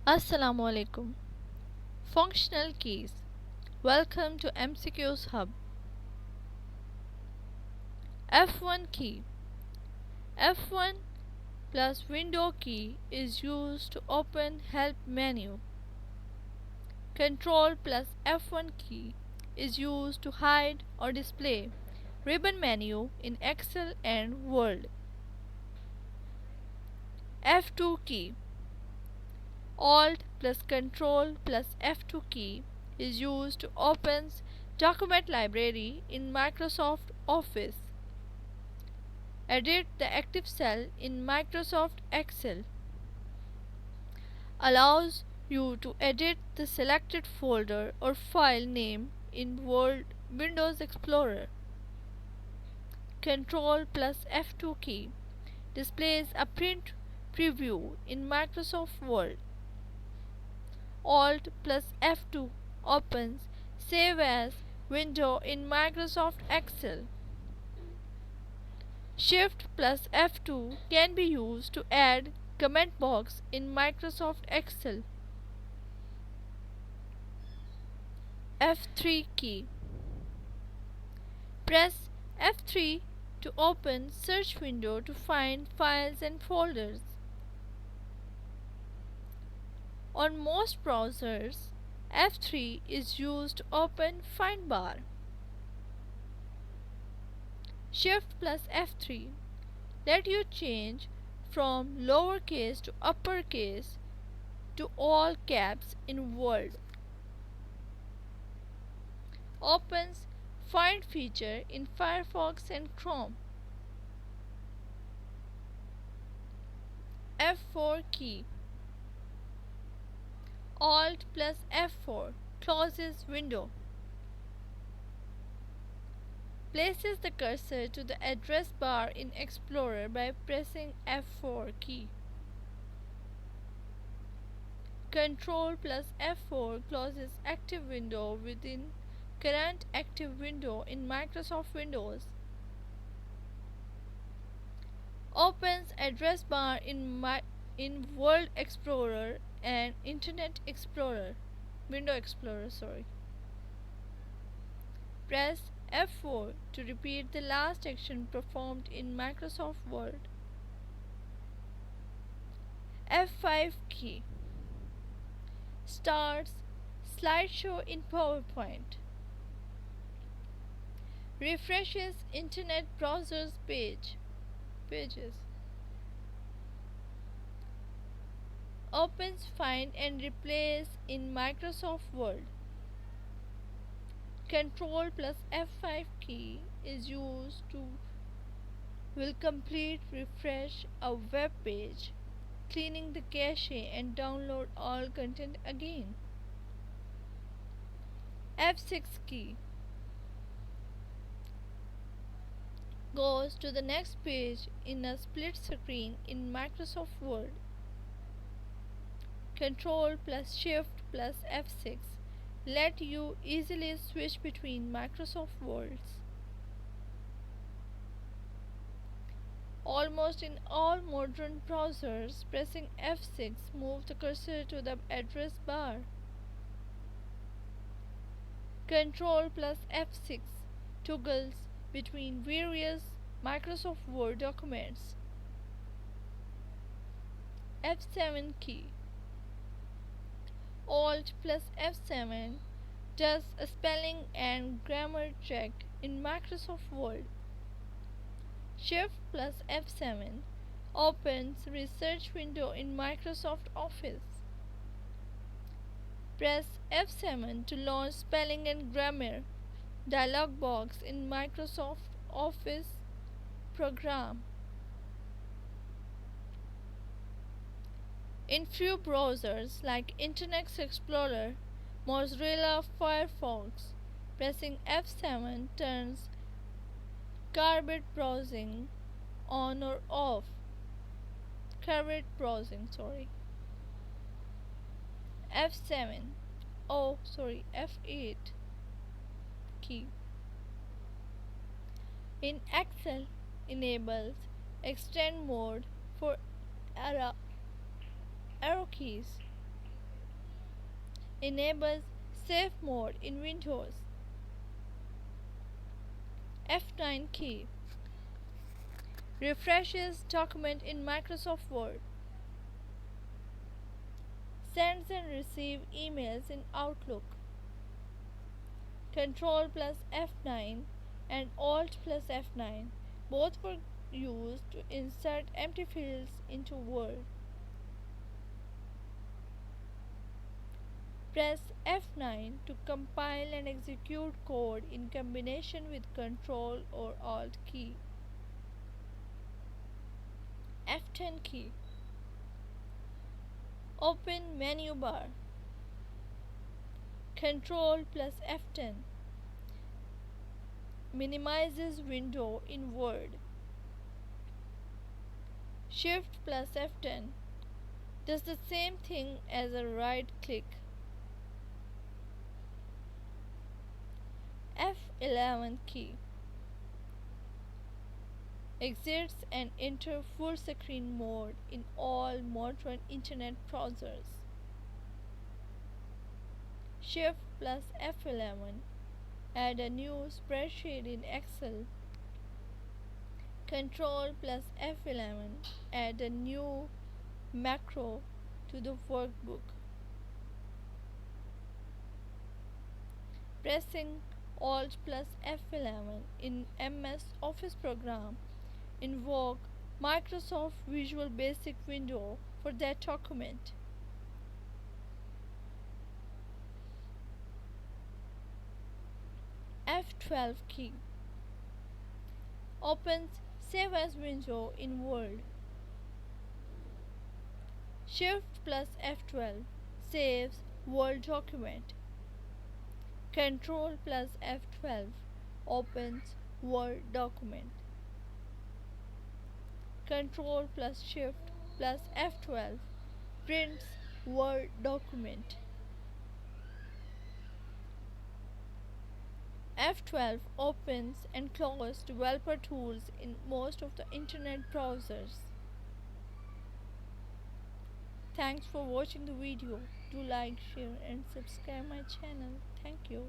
Assalam O Alikum. Functional keys. Welcome to MCQS HUB. F1 key. F1 plus window key is used to open help menu. Ctrl plus F1 key is used to hide or display ribbon menu in Excel and Word. F2 key. Alt plus Ctrl plus F2 key is used to open document library in Microsoft Office. Edit the active cell in Microsoft Excel. Allows you to edit the selected folder or file name in Windows Explorer. Ctrl plus F2 key displays a print preview in Microsoft Word. Alt plus F2 opens Save As window in Microsoft Excel. Shift plus F2 can be used to add comment box in Microsoft Excel. F3 key. Press F3 to open search window to find files and folders. On most browsers, F3 is used to open find bar. Shift plus F3 let you change from lowercase to uppercase to all caps in Word. Opens Find feature in Firefox and Chrome. F4 key. Alt plus F4 closes window. Places the cursor to the address bar in Explorer by pressing F4 key. Ctrl plus F4 closes active window within current active window in Microsoft Windows. Opens address bar in World Explorer and Internet Explorer, Window Explorer, Press F4 to repeat the last action performed in Microsoft Word. F5 key. Starts slideshow in PowerPoint. Refreshes Internet browser's pages. Opens Find and Replace in Microsoft Word. Ctrl plus F5 key is used to will complete refresh a web page, cleaning the cache and download all content again. F6 key goes to the next page in a split screen in Microsoft Word. Ctrl plus Shift plus F6 let you easily switch between Microsoft Words. Almost in all modern browsers, pressing F6 moves the cursor to the address bar. Ctrl plus F6 toggles between various Microsoft Word documents. F7 key. Alt plus F7 does a spelling and grammar check in Microsoft Word. Shift plus F7 opens research window in Microsoft Office. Press F7 to launch spelling and grammar dialog box in Microsoft Office program. In few browsers like Internet Explorer, Mozilla Firefox, pressing F7 turns carpet browsing on or off. F8 key. In Excel enables extend mode for arrow keys. Enables safe mode in Windows. F9 key refreshes document in Microsoft Word. Sends and receives emails in Outlook. Ctrl plus F9 and Alt plus F9 both were used to insert empty fields into Word. Press F9 to compile and execute code in combination with Ctrl or Alt key. F10 key. Open menu bar. Ctrl plus F10 minimizes window in Word. Shift plus F10 does the same thing as a right click. F11 key exits and enter full screen mode in all modern internet browsers. Shift plus F11 add a new spreadsheet in Excel. Ctrl plus F11 add a new macro to the workbook. Pressing Alt plus F11 in MS Office program invoke Microsoft Visual Basic window for that document. F12 key opens Save As window in Word. Shift plus F12 saves Word document. Ctrl plus F12 opens Word document. Ctrl plus Shift plus F12 prints Word document. F12 opens and closes developer tools in most of the internet browsers. Thanks for watching the video. Do like, share and subscribe my channel. Thank you.